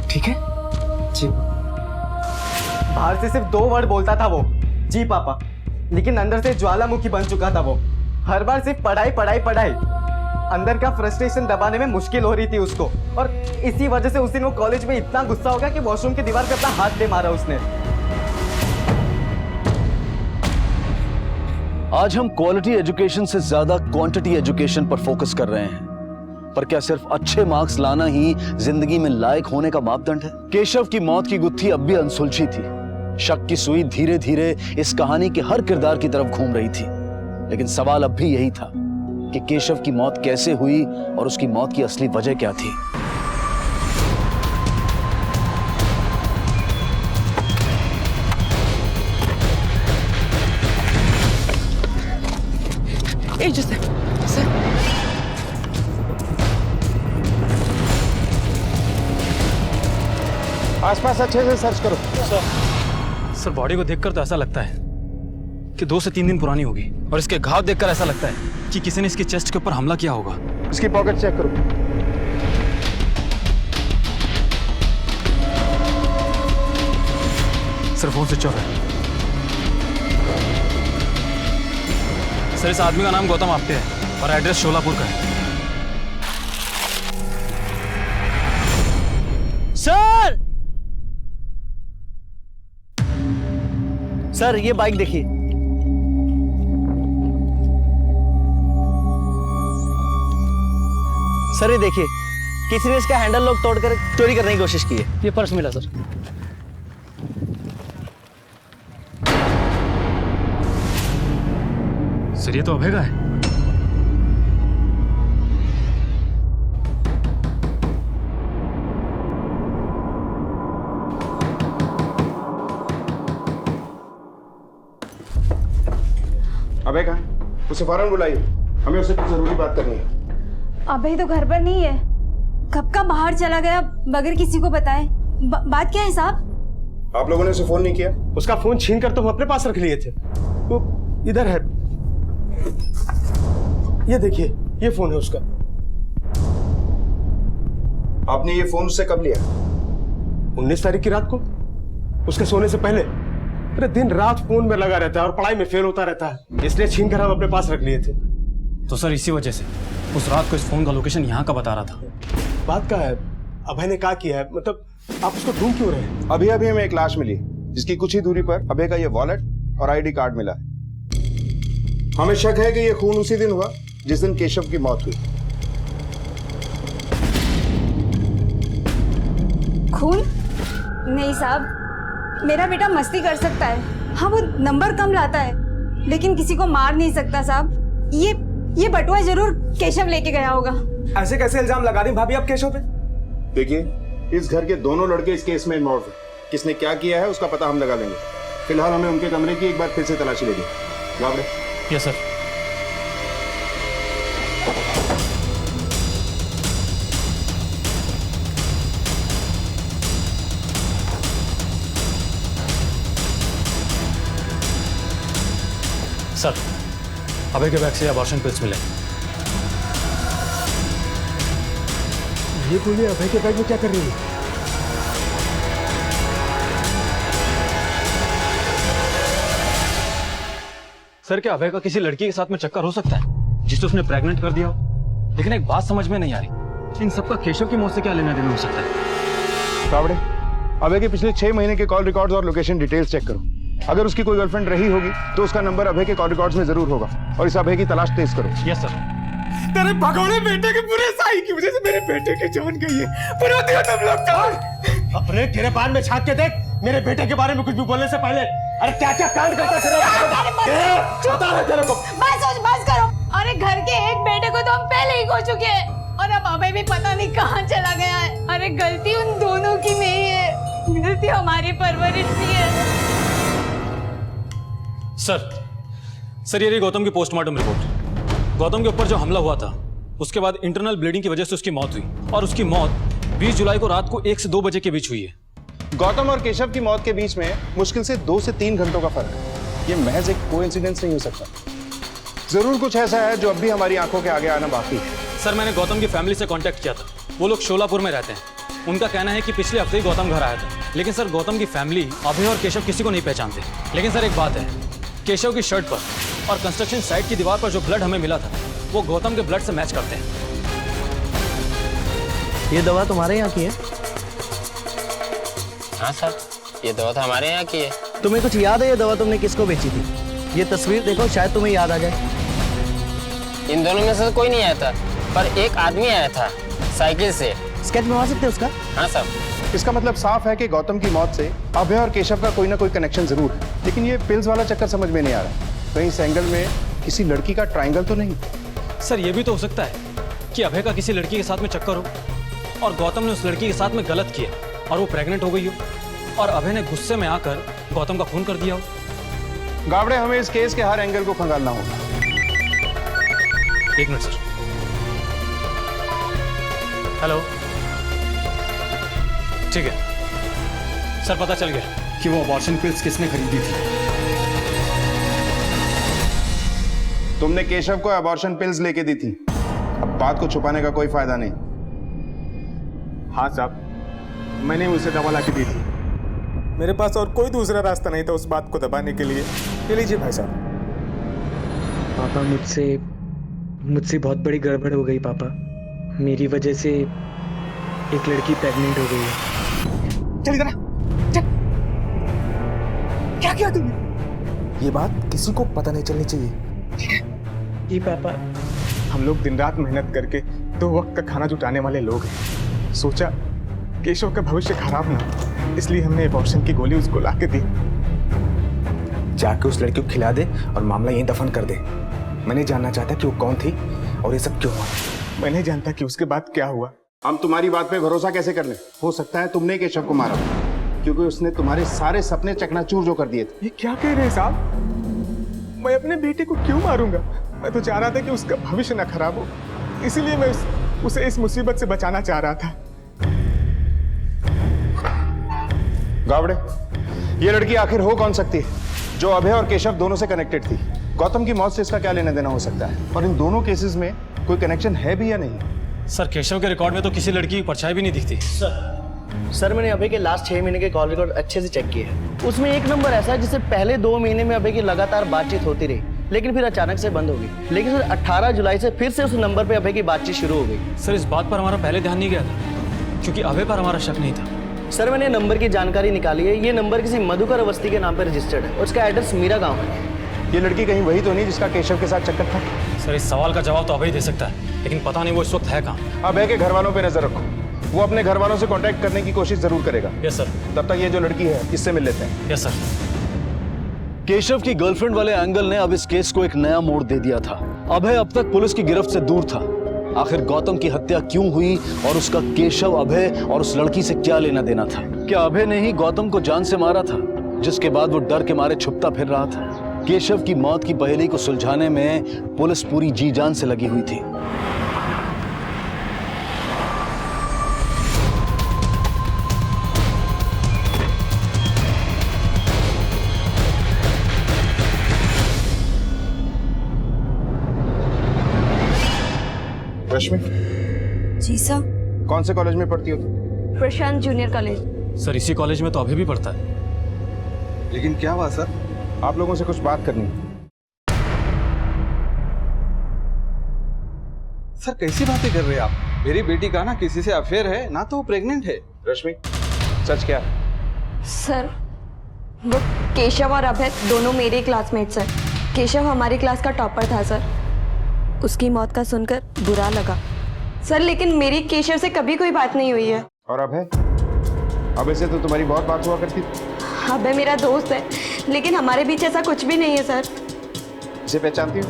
ठीक है? जी। बाहर से सिर्फ 2 वर्ड बोलता था वो, जी पापा, लेकिन अंदर से ज्वालामुखी बन चुका था वो। हर बार सिर्फ पढ़ाई पढ़ाई पढ़ाई। अंदर का फ्रस्ट्रेशन दबाने में मुश्किल हो रही थी उसको, और इसी वजह से उस दिन वो कॉलेज में इतना गुस्सा हो गया कि वॉशरूम की दीवार पे अपना हाथ दे मारा उसने। आज हम क्वालिटी एजुकेशन से ज्यादा क्वांटिटी एजुकेशन पर फोकस कर रहे हैं। पर क्या सिर्फ अच्छे मार्क्स लाना ही जिंदगी में लायक होने का मापदंड है? केशव की मौत की गुत्थी अब भी अनसुलझी थी। शक की सुई धीरे धीरे इस कहानी के हर किरदार की तरफ घूम रही थी, लेकिन सवाल अब भी यही था कि केशव की मौत कैसे हुई और उसकी मौत की असली वजह क्या थी। आसपास अच्छे से सर्च करो। सर बॉडी को देखकर तो ऐसा लगता है कि 2 से 3 दिन पुरानी होगी, और इसके घाव देखकर ऐसा लगता है कि किसी ने इसकी चेस्ट के ऊपर हमला किया होगा। इसकी पॉकेट चेक करो। सर फोन स्विच ऑफ है। सर इस आदमी का नाम गौतम आप्टे है और एड्रेस शोलापुर का है। सर ये बाइक देखिए। सर ये देखिए, किसी ने इसका हैंडल लॉक तोड़कर चोरी करने की कोशिश की है। ये पर्स मिला सर। सर ये तो अभय का है। अबे कहाँ है? उसे फौरन बुलाइए, हमें उससे कुछ जरूरी बात करनी है। अभय तो घर पर नहीं है, कब का बाहर चला गया बगैर किसी को बताए। बात क्या है साहब? आप लोगों ने उसे फोन नहीं किया? उसका फोन छीन कर तो हम अपने पास रख लिए थे। वो इधर है, ये देखिए, ये फोन है उसका। आपने ये फोन उससे कब लिया? 19 तारीख की रात को, उसके सोने से पहले। अरे दिन रात फोन में लगा रहता है और पढ़ाई में फेल होता रहता है, इसलिए छीन कर हम अपने पास रख लिए थे। तो सर इसी वजह से उस रात को इस फोन का लोकेशन यहाँ का बता रहा था। बात क्या है? अभय ने क्या किया है? मतलब आप उसको ढूंढ क्यों रहे हैं? अभी अभी हमें एक लाश मिली जिसकी कुछ ही दूरी पर अभय का ये वॉलेट और आईडी कार्ड मिला है। हमें शक है कि ये खून उसी दिन हुआ जिस दिन केशव की मौत हुई। खून? नहीं साहब, मेरा बेटा मस्ती कर सकता है, हाँ वो नंबर कम लाता है, लेकिन किसी को मार नहीं सकता साहब। ये बटुआ जरूर केशव लेके गया होगा। ऐसे कैसे इल्जाम लगा रही भाभी आप केशव पे? देखिए, इस घर के दोनों लड़के इस केस में इन्वॉल्व हैं। किसने क्या किया है उसका पता हम लगा लेंगे। फिलहाल हमें उनके कमरे की एक बार फिर से तलाशी लेनी। Gawde. Yes sir. Sir Abhay के बैग से अबॉर्शन पिल्स मिले। ये गोली अभय के बैग में क्या कर रही है? सर क्या अभय का किसी लड़की के साथ में चक्कर हो सकता है जिससे उसने प्रेग्नेंट कर दिया हो? लेकिन एक बात समझ में नहीं आ रही, इन सबका केशव की मौत से क्या लेना देना हो सकता है? गावड़े, अभय के पिछले 6 महीने के कॉल रिकॉर्ड्स और लोकेशन डिटेल्स चेक करो। अगर उसकी कोई गर्लफ्रेंड रही होगी तो उसका नंबर अभय के कॉल रिकॉर्ड्स में जरूर होगा, और इस अभय की तलाश तेज करो। Yes sir. तेरे भगोड़े बेटे के पूरे साई की वजह से मेरे बेटे की जान गई है। पूरा दिया तुम लोग जान। अपने तेरे पान में झांक के देख, मेरे बेटे के बारे में कुछ भी बोलने से पहले। अरे क्या क्या कांड करता तेरे को। बस करो। अरे घर के एक बेटे को तो हम पहले ही खो चुके हैं, और अब अभय भी पता नहीं कहाँ चला गया है। अरे गलती उन दोनों की नहीं है, गलती हमारी परवरिश की है। सर ये रही गौतम की पोस्टमार्टम रिपोर्ट। गौतम के ऊपर जो हमला हुआ था उसके बाद इंटरनल ब्लीडिंग की वजह से उसकी मौत हुई, और उसकी मौत 20 जुलाई को रात को 1 से 2 बजे के बीच हुई है। गौतम और केशव की मौत के बीच में मुश्किल से 2 से 3 घंटों का फर्क है। ये महज एक कोइंसिडेंस नहीं हो सकता, जरूर कुछ ऐसा है जो अब भी हमारी आंखों के आगे आना बाकी है। सर मैंने गौतम की फैमिली से कांटेक्ट किया था, वो लोग शोलापुर में रहते हैं। उनका कहना है कि पिछले हफ्ते ही गौतम घर आया था, लेकिन सर गौतम की फैमिली अभय और केशव किसी को नहीं पहचानते। लेकिन सर एक बात है, केशव की शर्ट पर और कंस्ट्रक्शन साइट की दीवार पर जो ब्लड हमें मिला था वो गौतम के ब्लड से मैच करते हैं। ये दवा तुम्हारे यहाँ की है? हाँ सर, ये दवा तो हमारे यहाँ की है। तुम्हें कुछ याद है ये दवा तुमने किसको बेची थी? ये तस्वीर देखो, शायद तुम्हें याद आ जाए। इन दोनों में से कोई नहीं आया था, पर एक आदमी आया था साइकिल से। स्केच बनवा सकते हो उसका? हाँ साहब। इसका मतलब साफ है कि गौतम की मौत से अभय और केशव का कोई ना कोई कनेक्शन जरूर है, लेकिन ये पिल्स वाला चक्कर समझ में नहीं आ रहा। कहीं इस एंगल में किसी लड़की का ट्रायंगल तो नहीं? सर ये भी तो हो सकता है कि अभय का किसी लड़की के साथ में चक्कर हो और गौतम ने उस लड़की के साथ में गलत किया और वो प्रेग्नेंट हो गई हो और अभय ने गुस्से में आकर गौतम का खून कर दिया हो। गावड़े, हमें इस केस के हर एंगल को खंगालना होगा। एक मिनट सर। हेलो, ठीक है सर, पता चल गया कि वो अबॉर्शन पिल्स किसने खरीदी थी। तुमने केशव को अबॉर्शन पिल्स लेके दी थी। अब बात को छुपाने का कोई फायदा नहीं। हाँ साहब, मैंने उसे दवा ला के दी थी। मेरे पास और कोई दूसरा रास्ता नहीं था उस बात को दबाने के लिए। ये लीजिए भाई साहब। पापा, मुझसे बहुत बड़ी गड़बड़ हो गई पापा। मेरी वजह से एक लड़की प्रेग्नेंट हो गई है। चल इधर, चल। क्या किया तुमने? ये बात किसी को पता नहीं चलनी चाहिए। जी पापा। हम लोग दिन रात मेहनत करके 2 वक्त का खाना जुटाने वाले लोग हैं। सोचा केशव का भविष्य खराब ना हो, इसलिए हमने अबॉर्शन की गोली उसको ला के दी। जाके उस लड़की को खिला दे और मामला यहीं दफन कर दे। मैं नहीं जानना चाहता कि वो कौन थी और ये सब क्यों हुआ। मैं नहीं जानता कि उसके बाद क्या हुआ। हम तुम्हारी बात पे भरोसा कैसे कर लें? हो सकता है तुमने केशव को मारा, क्योंकि उसने तुम्हारे सारे सपने चकनाचूर जो कर दिए थे। ये क्या कह रहे हैं साहब? मैं अपने बेटे को क्यों मारूंगा? मैं तो चाह रहा था कि उसका भविष्य ना खराब हो, इसीलिए मैं उसे इस मुसीबत से बचाना चाह रहा था। गावड़े, ये लड़की आखिर हो कौन सकती है जो अभय और केशव दोनों से कनेक्टेड थी? गौतम की मौत से इसका क्या लेना देना हो सकता है? और इन दोनों केसेस में कोई कनेक्शन है भी या नहीं? सर केशव के रिकॉर्ड में तो किसी लड़की की परछाई भी नहीं दिखती। सर मैंने अभय के लास्ट 6 महीने के कॉल रिकॉर्ड अच्छे से चेक किए हैं। उसमें एक नंबर ऐसा है जिससे पहले 2 महीने में अभय की लगातार बातचीत होती रही, लेकिन फिर अचानक से बंद हो गई। लेकिन सर 18 जुलाई से फिर से उस नंबर पे अभय की बातचीत शुरू हो गई। सर इस बात पर हमारा पहले ध्यान नहीं गया था, क्योंकि अभय पर हमारा शक नहीं था। सर मैंने नंबर की जानकारी निकाली है। ये नंबर किसी मधुकर अवस्थी के नाम पर रजिस्टर्ड है। उसका एड्रेस मीरा गाँव है। ये लड़की कहीं वही तो नहीं जिसका केशव के साथ चक्कर था? सर इस सवाल का जवाब तो अभय दे सकता है, लेकिन पता नहीं वो इस वक्त है कहाँ। अभय के घर वालों पे नजर रखो, वो अपने घर वालों से कांटेक्ट करने की कोशिश जरूर करेगा। Yes sir. तब तक ये जो लड़की है इससे मिल लेते हैं। Yes sir. केशव की गर्लफ्रेंड वाले एंगल ने अब इस केस को एक नया मोड़ दे दिया था। अभय अब तक पुलिस की गिरफ्त से दूर था। आखिर गौतम की हत्या क्यों हुई और उसका केशव, अभय और उस लड़की से क्या लेना देना था? क्या अभय ने ही गौतम को जान से मारा था, जिसके बाद वो डर के मारे छुपता फिर रहा था? केशव की मौत की पहेली को सुलझाने में पुलिस पूरी जी जान से लगी हुई थी। रश्मि। जी सर। कौन से कॉलेज में पढ़ती हो तुम? प्रशांत जूनियर कॉलेज। सर इसी कॉलेज में तो अभय भी पढ़ता है। लेकिन क्या हुआ सर? आप लोगों से कुछ बात करनी है। सर कैसी बातें कर रहे हैं आप? मेरी बेटी का ना किसी से अफेयर है, ना तो वो प्रेग्नेंट है। रश्मि, सच क्या? सर वो केशव और अभय दोनों मेरे क्लासमेट्स हैं। केशव हमारी क्लास का टॉपर था सर। उसकी मौत का सुनकर बुरा लगा सर, लेकिन मेरी केशव से कभी कोई बात नहीं हुई है। और अभय? अभय से तो तुम्हारी बहुत बात हुआ करती थी। अभय मेरा दोस्त है, लेकिन हमारे बीच ऐसा कुछ भी नहीं है सर। इसे पहचानती हो?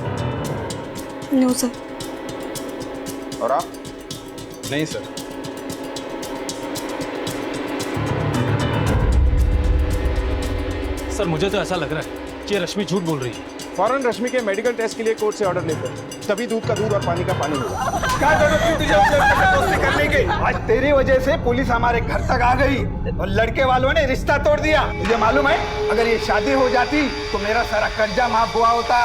No sir. और आप? नहीं सर। सर मुझे तो ऐसा लग रहा है कि रश्मि झूठ बोल रही है। फौरन रश्मि के मेडिकल टेस्ट के लिए कोर्ट से ऑर्डर लेते हैं, तभी दूध का दूध और पानी का पानी होगा। क्या जरूरत थी तुझे अपने दोस्ती करने की? आज तेरी वजह से पुलिस हमारे घर तक आ गई और लड़के वालों ने रिश्ता तोड़ दिया। तुझे मालूम है, अगर ये शादी हो जाती तो मेरा सारा कर्जा माफ हुआ होता।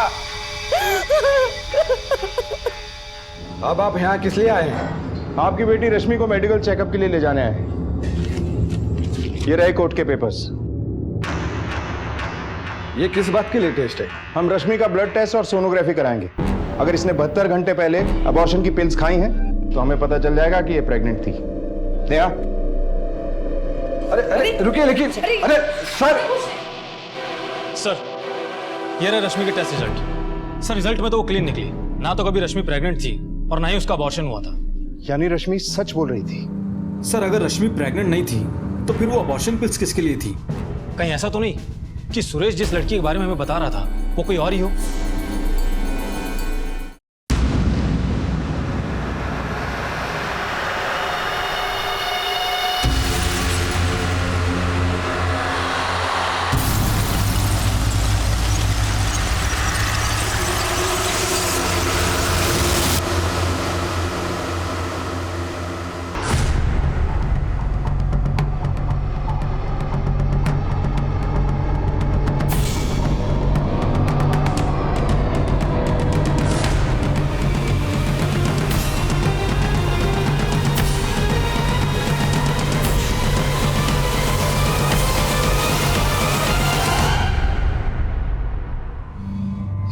अब आप यहाँ किस लिए आए हैं? आपकी बेटी रश्मि को मेडिकल चेकअप के लिए ले जाने आए हैं। ये रहे कोर्ट के पेपर्स। ये किस बात के लिए टेस्ट है? हम रश्मि का ब्लड टेस्ट और सोनोग्राफी कराएंगे। अगर इसने 72 घंटे पहले अबॉर्शन की पिल्स खाई हैं तो हमें पता चल जाएगा कि ये प्रेग्नेंट थी। दया। अरे रुकिए, लेकिन अरे सर। सर ये रहा रश्मि के टेस्ट रिजल्ट। सर रिजल्ट में तो वो क्लीन निकली, ना तो कभी रश्मि प्रेग्नेंट थी और ना ही उसका अबॉर्शन हुआ था। यानी रश्मि सच बोल रही थी? सर अगर रश्मि प्रेग्नेंट नहीं थी तो फिर वो अबॉर्शन पिल्स किसके लिए थी? कहीं ऐसा तो नहीं कि सुरेश जिस लड़की के बारे में हमें बता रहा था वो कोई और ही हो?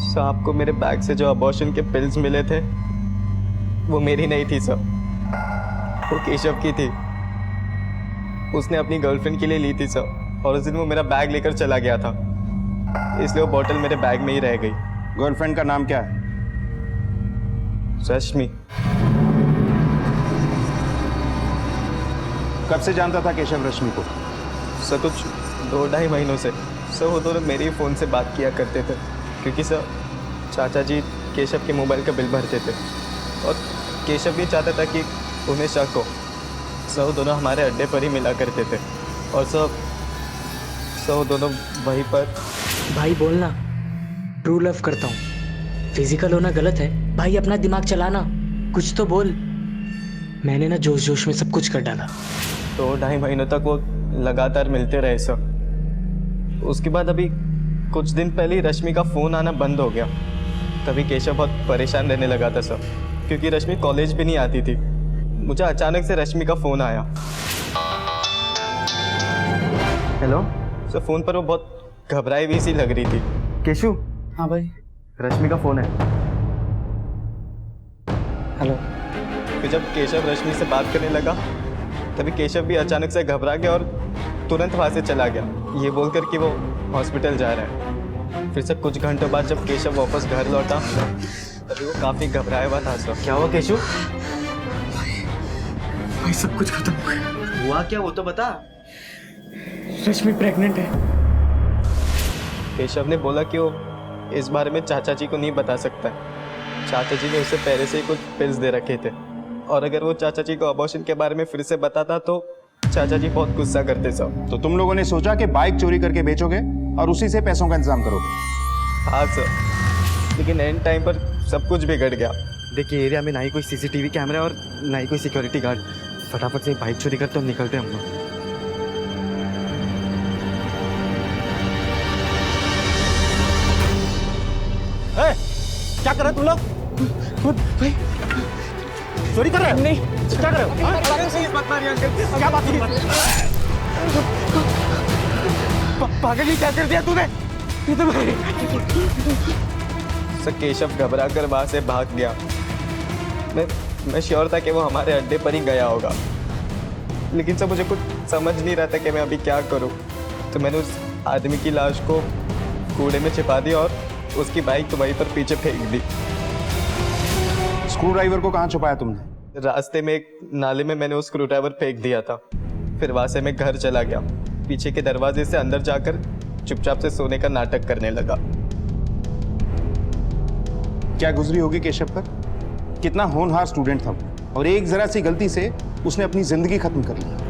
सर आपको मेरे बैग से जो अबॉर्शन के पिल्स मिले थे वो मेरी नहीं थी सर, वो केशव की थी। उसने अपनी गर्लफ्रेंड के लिए ली थी सर, और उस दिन वो मेरा बैग लेकर चला गया था, इसलिए वो बॉटल मेरे बैग में ही रह गई। गर्लफ्रेंड का नाम क्या है? रश्मि। कब से जानता था केशव रश्मि को? सर कुछ 2-2.5 महीनों से। सर वो दोनों मेरे ही फ़ोन से बात किया करते थे, क्योंकि सर चाचा जी केशव के मोबाइल का बिल भरते थे और केशव भी चाहता था कि उन्हें शक हो। सर वो दोनों हमारे अड्डे पर ही मिला करते थे और सर वो दोनों वहीं पर। भाई बोलना, ट्रू लव करता हूँ। फिजिकल होना गलत है भाई, अपना दिमाग चलाना, कुछ तो बोल। मैंने ना जोश जोश में सब कुछ कर डाला। 2-2.5 महीनों तक वो लगातार मिलते रहे सर। उसके बाद अभी कुछ दिन पहले ही रश्मि का फ़ोन आना बंद हो गया। तभी केशव बहुत परेशान रहने लगा था सर, क्योंकि रश्मि कॉलेज भी नहीं आती थी। मुझे अचानक से रश्मि का फ़ोन आया। हेलो सर, फ़ोन पर वो बहुत घबराई हुई सी लग रही थी। केशु। हाँ भाई। रश्मि का फ़ोन है। हेलो। फिर जब केशव रश्मि से बात करने लगा तभी केशव भी अचानक से घबरा गया और तुरंत वहाँ से चला गया, ये बोलकर कि वो हॉस्पिटल जा रहा है। फिर से कुछ घंटों बाद जब केशव वापस घर लौटा तभी वो काफ़ी घबराया हुआ था सर। क्या हुआ केशव? भाई सब कुछ खत्म हो गया। हुआ क्या वो तो बता। रश्मि प्रेग्नेंट है। केशव ने बोला कि वो इस बारे में चाचा जी को नहीं बता सकता है। चाचा जी ने उसे पहले से ही कुछ पिल्स दे रखे थे, और अगर वो चाचा जी को अबॉर्शन के बारे में फिर से बताता तो चाचा जी बहुत गुस्सा करते सर। तो तुम लोगों ने सोचा कि बाइक चोरी करके बेचोगे और उसी से पैसों का इंतजाम करोगे? हाँ सर, लेकिन एंड टाइम पर सब कुछ बिगड़ गया। देखिए एरिया में ना ही कोई सीसीटीवी कैमरा और ना ही कोई सिक्योरिटी गार्ड। फटाफट से बाइक चोरी करते हम निकलते हम लोग। क्या कर रहे तुम लोग? भाई चोरी कर रहे हो? नहीं, क्या कर रहे हो? क्या बात है? पागल ही क्या कर दिया तूने? ये तो सर केशव घबरा कर वहाँ से भाग गया। मैं श्योर था कि वो हमारे अड्डे पर ही गया होगा, लेकिन सर मुझे कुछ समझ नहीं रहा था कि मैं अभी क्या करूँ। तो मैंने उस आदमी की लाश को कूड़े में छिपा दिया और उसकी बाइक तो वहीं पर पीछे फेंक दी। स्क्रू ड्राइवर को कहाँ छुपाया तुमने? रास्ते में एक नाले में मैंने वो स्क्रू ड्राइवर फेंक दिया था। फिर वहाँ से मैं घर चला गया, पीछे के दरवाजे से अंदर जाकर चुपचाप से सोने का नाटक करने लगा। क्या गुजरी होगी केशव पर? कितना होनहार स्टूडेंट था वो, और एक जरा सी गलती से उसने अपनी जिंदगी खत्म कर ली।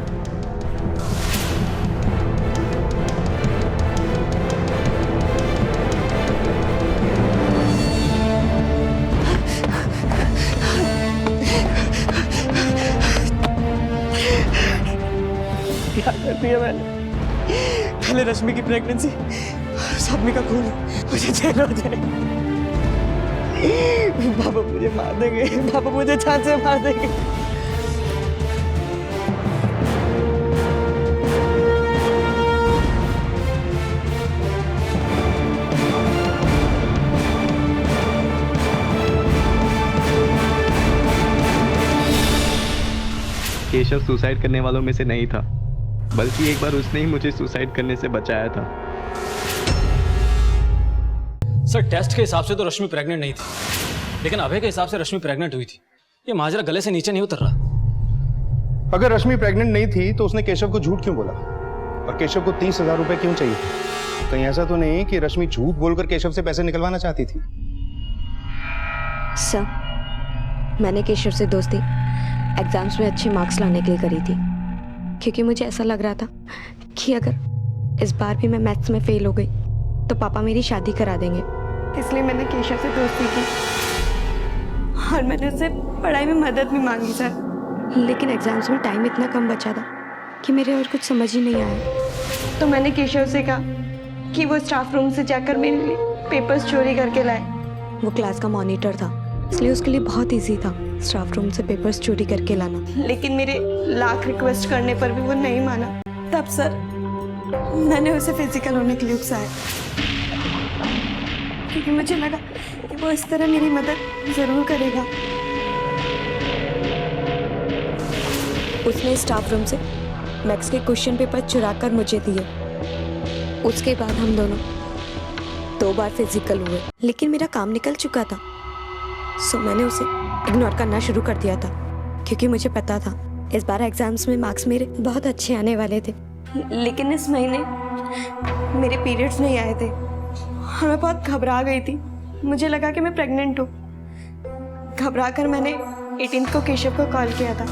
क्या कर दिया मैंने? पहले रश्मि की प्रेगनेंसी, आदमी का खून, मुझे जेल हो जाए। पापा मुझे मार देंगे, पापा मुझे जान से मार देंगे। केशव सुसाइड करने वालों में से नहीं था, बल्कि एक बार उसने ही मुझे सुसाइड करने से बचाया था। सर टेस्ट के हिसाब से तो रश्मि प्रेग्नेंट नहीं थी, लेकिन अभय के हिसाब से रश्मि प्रेग्नेंट हुई थी। ये माजरा गले से नीचे नहीं उतर रहा। अगर रश्मि प्रेग्नेंट नहीं थी तो उसने केशव को झूठ क्यों बोला, और केशव को 30,000 रुपए क्यों चाहिए? कहीं ऐसा तो नहीं कि रश्मि झूठ बोलकर केशव से पैसे निकलवाना चाहती थी? सर, मैंने केशव से दोस्ती एग्जाम्स में अच्छे मार्क्स लाने के लिए करी थी, क्योंकि मुझे ऐसा लग रहा था कि अगर इस बार भी मैं मैथ्स में फेल हो गई तो पापा मेरी शादी करा देंगे। इसलिए मैंने केशव से दोस्ती की और मैंने उससे पढ़ाई में मदद भी मांगी सर। लेकिन एग्जाम्स में टाइम इतना कम बचा था कि मेरे और कुछ समझ ही नहीं आया। तो मैंने केशव से कहा कि वो स्टाफ रूम से जाकर मेरे लिए पेपर्स चोरी करके लाए। वो क्लास का मॉनिटर था, इसलिए उसके लिए बहुत ईजी था स्टाफ रूम से पेपर्स चोरी करके लाना। लेकिन मेरे लाख रिक्वेस्ट करने पर भी वो नहीं माना। तब सर मैंने उसे फिजिकल होने के लिए उकसाया, क्योंकि मुझे लगा कि वो इस तरह मेरी मदद जरूर करेगा। उसने स्टाफ रूम से मैथ्स के क्वेश्चन पेपर चुरा कर मुझे दिए। उसके बाद हम दोनों 2 बार फिजिकल हुए, लेकिन मेरा काम निकल चुका था, सो मैंने उसे इग्नोर करना शुरू कर दिया था, क्योंकि मुझे पता था इस बार एग्जाम्स में मार्क्स मेरे बहुत अच्छे आने वाले थे। लेकिन इस महीने मेरे पीरियड्स नहीं आए थे और मैं बहुत घबरा गई थी। मुझे लगा कि मैं प्रेग्नेंट हूँ। घबरा कर मैंने 18 को केशव को कॉल किया था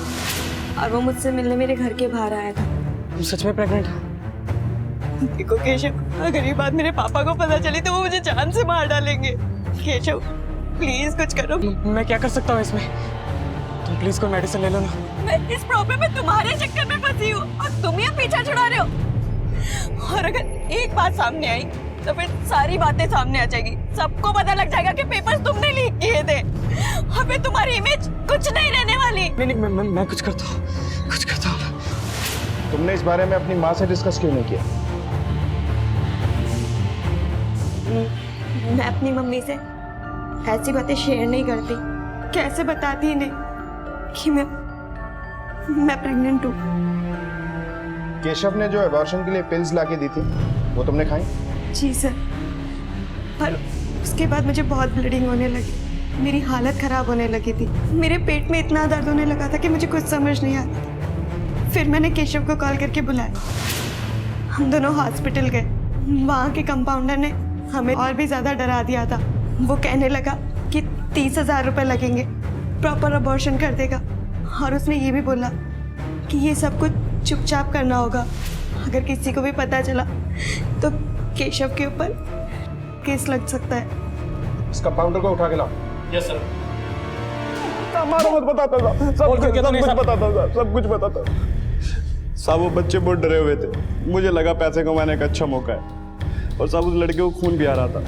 और वो मुझसे मिलने मेरे घर के बाहर आया था। तुम सच में प्रेग्नेंट हो? देखो केशव, अगर ये बात मेरे पापा को पता चली तो वो मुझे जान से मार डालेंगे। केशव प्लीज कुछ करो। मैं क्या कर सकता हूँ इसमें? तुम प्लीज कोई मेडिसिन ले लो ना। मैं इस प्रॉब्लम में तुम्हारे चक्कर में फंसी हूँ और तुम ही पीछा छुड़ा रहे हो। और अगर एक बात सामने आई तो फिर सारी बातें सामने आ जाएगी। सबको पता लग जाएगा कि पेपर्स तुमने लीक किए थे और फिर तुम्हारी इमेज कुछ नहीं रहने वाली। नहीं, मैं कुछ करता हूँ। तुमने इस बारे में अपनी माँ से डिस्कस क्यों नहीं किया? मैं अपनी मम्मी से ऐसी बातें शेयर नहीं करती। कैसे बताती इन्हें कि मैं प्रेग्नेंट हूँ। केशव ने जो एबॉर्शन के लिए पिल्स लाके दी थी वो तुमने खाई? जी सर, पर उसके बाद मुझे बहुत ब्लीडिंग होने लगी, मेरी हालत खराब होने लगी थी। मेरे पेट में इतना दर्द होने लगा था कि मुझे कुछ समझ नहीं आता था। फिर मैंने केशव को कॉल करके बुलाया। हम दोनों हॉस्पिटल गए। वहाँ के कंपाउंडर ने हमें और भी ज़्यादा डरा दिया था। वो कहने लगा कि 30,000 रुपये लगेंगे, प्रॉपर अबॉर्शन कर देगा, और उसने ये भी बोला कि ये सब कुछ चुपचाप करना होगा। अगर किसी को भी पता चला तो केशव के ऊपर केस लग सकता है। इस कंपाउंडर को उठा के लाओ। Yes sir. हमारा मत बताता था, सब कुछ बताता। साहब वो बच्चे बहुत डरे हुए थे, मुझे लगा पैसे कमाने का अच्छा मौका है, और साहब उस लड़के को खून भी आ रहा था।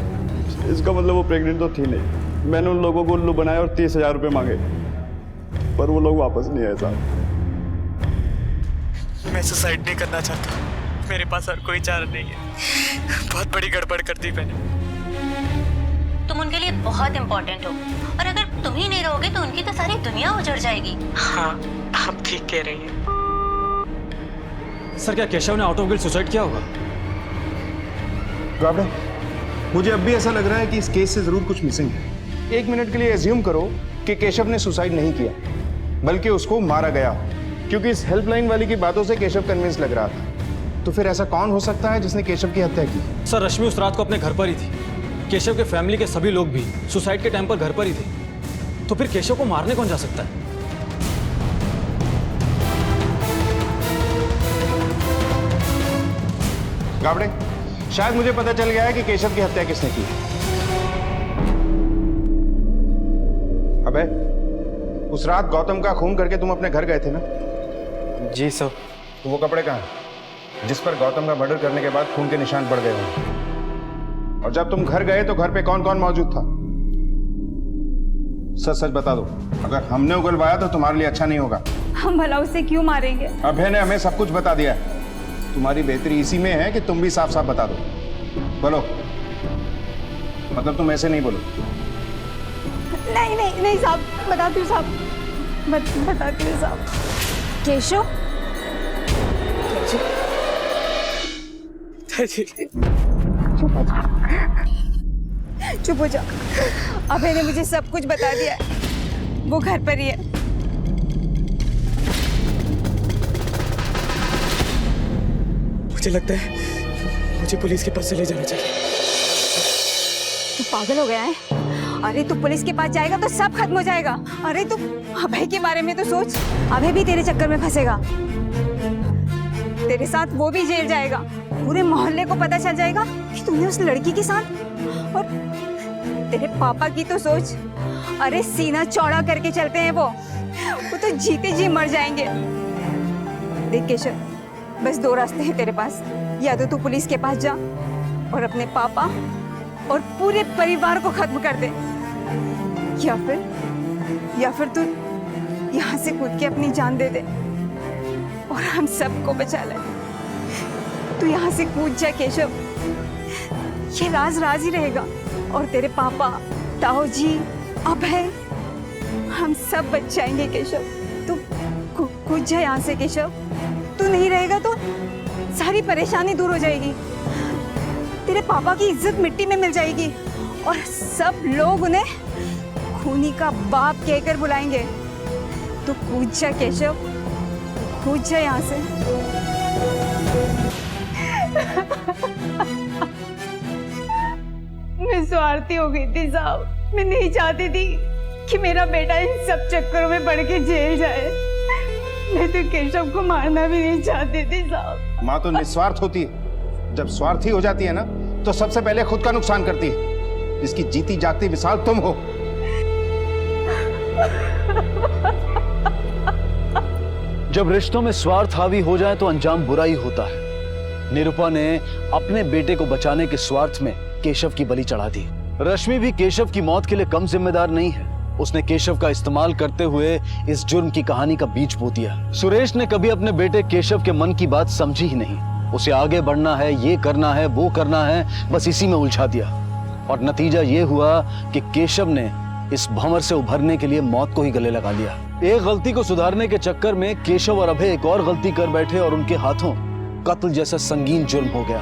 इसका मतलब वो प्रेग्नेंट तो थी नहीं। मैंने उन लोगों को उल्लू बनाया और 30,000 रुपये मांगे, पर वो लोग वापस नहीं आए साहब। मैं सुसाइड नहीं करना चाहता, मेरे पास और कोई चारा नहीं है। बहुत बड़ी गड़बड़ कर दी मैंने। तुम उनके लिए बहुत इम्पोर्टेंट हो, और अगर तुम ही नहीं रहोगे तो उनकी तो सारी दुनिया उजड़ जाएगी। हाँ, आप ठीक कह रही हैं। सर क्या केशव ने आउट ऑफ गिल्ट सुसाइड किया होगा? गाबड़े, मुझे अब भी ऐसा लग रहा है कि इस केस से जरूर कुछ मिसिंग है। 1 मिनट के लिए एज्यूम करो कि केशव ने सुसाइड नहीं किया, बल्कि उसको मारा गया, क्योंकि इस हेल्पलाइन वाली की बातों से केशव कन्विंस लग रहा था। तो फिर ऐसा कौन हो सकता है जिसने केशव की हत्या की? सर रश्मि उस रात को अपने घर पर ही थी। केशव के फैमिली के सभी लोग भी सुसाइड के टाइम पर घर पर ही थे। तो फिर केशव को मारने कौन जा सकता है? गाबड़े, शायद मुझे पता चल गया है कि केशव की हत्या किसने की। अबे, उस रात गौतम का खून करके तुम अपने घर गए थे ना? जी सर। तो वो कपड़े कहाँ हैं जिस पर गौतम का मर्डर करने के बाद खून के निशान पड़ गए हों? और जब तुम घर गए तो घर पे कौन कौन मौजूद था? सच सच बता दो, अगर हमने उगलवाया तो तुम्हारे लिए अच्छा नहीं होगा। हम भला उसे क्यों मारेंगे? अभय ने हमें सब कुछ बता दिया है। तुम्हारी बेहतरी इसी में है कि तुम भी साफ साफ बता दो। बोलो, मतलब तुम ऐसे नहीं बोलो। नहीं साहब, बताती हूँ साहब, बताती हूँ साहब। केशव, चुप हो जा। अभय ने मुझे सब कुछ बता दिया है। वो घर पर ही है। मुझे लगता है मुझे पुलिस के पास चले जाना चाहिए। तू पागल हो गया है? अरे तू पुलिस के पास जाएगा तो सब खत्म हो जाएगा। अरे तू अभय के बारे में तो सोच। अभय भी तेरे चक्कर में फंसेगा। तेरे साथ वो भी जेल जाएगा। पूरे मोहल्ले को पता चल जाएगा कि तूने उस लड़की के साथ। और तेरे पापा की तो सोच। अरे सीना चौड़ा करके चलते हैं वो तो जीते जी मर जाएंगे। देख केशव, बस दो रास्ते हैं तेरे पास। या तो तू पुलिस के पास जा और अपने पापा और पूरे परिवार को खत्म कर दे, या फिर तू यहाँ से कूद के अपनी जान दे दे और हम सबको बचा ले। तू यहाँ से कूद जा केशव। ये राज राज ही रहेगा और तेरे पापा, ताऊ जी, अभय, हम सब बच जाएंगे केशव। तू कूद जा यहाँ से केशव। तू नहीं रहेगा तो सारी परेशानी दूर हो जाएगी। तेरे पापा की इज्जत मिट्टी में मिल जाएगी और सब लोग उन्हें खूनी का बाप कहकर बुलाएंगे। तू कूद जा केशव, कूद जा यहाँ से। मैं स्वार्थी हो गई थी साहब। मैं नहीं चाहती थी कि मेरा बेटा इन सब चक्करों में पड़ के जेल जाए। मैं तो केशव को मारना भी नहीं चाहती थी साहब। माँ तो निस्वार्थ होती है। जब स्वार्थी हो जाती है ना तो सबसे पहले खुद का नुकसान करती है। इसकी जीती जागती मिसाल तुम हो। जब रिश्तों में स्वार्थ हावी हो जाए तो अंजाम बुरा ही होता है। निरुपा ने अपने बेटे को बचाने के स्वार्थ में केशव की बलि चढ़ा दी। रश्मि भी केशव की मौत के लिए कम जिम्मेदार नहीं है। उसने केशव का इस्तेमाल करते हुए इस जुर्म की कहानी का बीज बो दिया। सुरेश ने कभी अपने बेटे केशव के मन की बात समझी ही नहीं। उसे आगे बढ़ना है, ये करना है, वो करना है, बस इसी में उलझा दिया और नतीजा ये हुआ कि केशव ने इस भंवर से उभरने के लिए मौत को ही गले लगा लिया। एक गलती को सुधारने के चक्कर में केशव और अभय एक और गलती कर बैठे और उनके हाथों कत्ल जैसा संगीन जुर्म हो गया।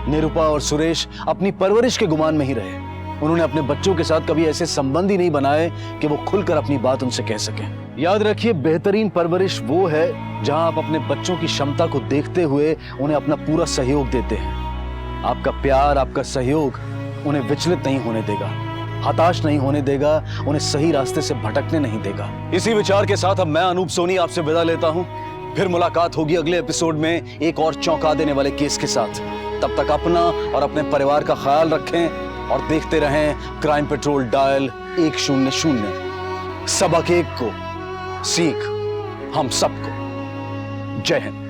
निरुपा और सुरेश अपनी परवरिश के गुमान में ही रहे। उन्होंने अपने बच्चों के साथ कभी ऐसे संबंध ही नहीं बनाए कि वो खुलकर अपनी बात उनसे कह सकें। याद रखिए, बेहतरीन परवरिश वो है जहां आप अपने बच्चों की क्षमता को देखते हुए उन्हें अपना पूरा सहयोग देते हैं। आपका प्यार, आपका सहयोग उन्हें विचलित नहीं होने देगा, हताश नहीं होने देगा, उन्हें सही रास्ते से भटकने नहीं देगा। इसी विचार के साथ अब मैं अनूप सोनी आपसे विदा लेता हूं। फिर मुलाकात होगी अगले एपिसोड में एक और चौंका देने वाले केस के साथ। तब तक अपना और अपने परिवार का ख्याल रखें और देखते रहें क्राइम पेट्रोल डायल 100। सबक एक को सीख हम सबको। जय हिंद।